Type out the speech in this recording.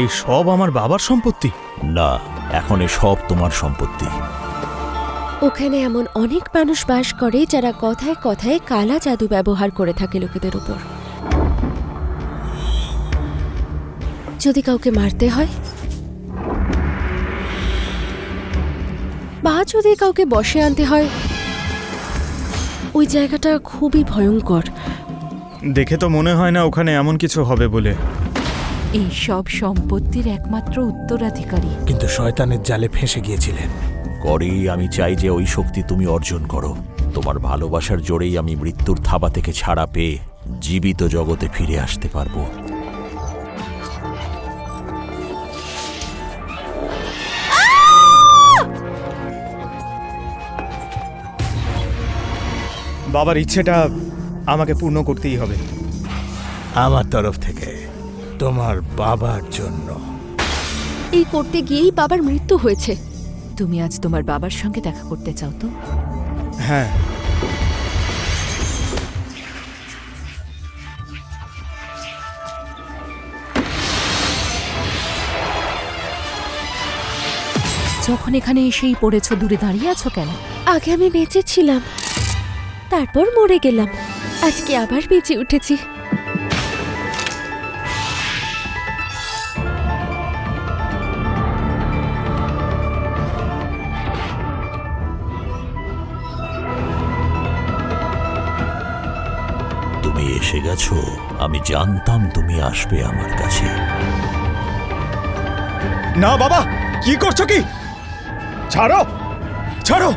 এই সব আমার বাবার সম্পত্তি? না, এখন সব তোমার সম্পত্তি। ওখানে এমন অনেক মানুষ বাস করে যারা কথায় কথায় কালা জাদু ব্যবহার করে থাকে লোকেদের উপর। যদি কাউকে মারতে হয় বা যদি কাউকে বশে আনতে হয়, ওই জায়গাটা খুবই ভয়ঙ্কর। দেখে তো মনে হয় না ওখানে এমন কিছু হবে বলে। এই সব সম্পত্তির একমাত্র উত্তরাধিকারী। কিন্তু শয়তানের জালে ফেঁসে গিয়েছিলেন। করি, আমি চাই যে ওই শক্তি তুমি অর্জন করো। তোমার ভালোবাসার জোরেই আমি মৃত্যুর থাবা থেকে ছাড়া পেয়ে জীবিত জগতে ফিরে আসতে পারবো। বাবার ইচ্ছেটা আমাকে পূর্ণ করতেই হবে। আমার তরফ থেকে তোমার বাবার জন্য। এই করতে গিয়েই বাবার মৃত্যু হয়েছে। তুমি আজ তোমার বাবার সঙ্গে দেখা করতে চাও তো? হ্যাঁ। যখন এখানে এসেই পড়েছো, দূরে দাঁড়িয়ে আছো কেন? আগে আমি বেঁচে ছিলাম, তারপর মরে গেলাম, আজকে আবার বেঁচে উঠেছি। তুমি এসে গেছো। আমি জানতাম তুমি আসবে আমার কাছে। না বাবা, কি করছো কি? ছাড়ো, ছাড়ো।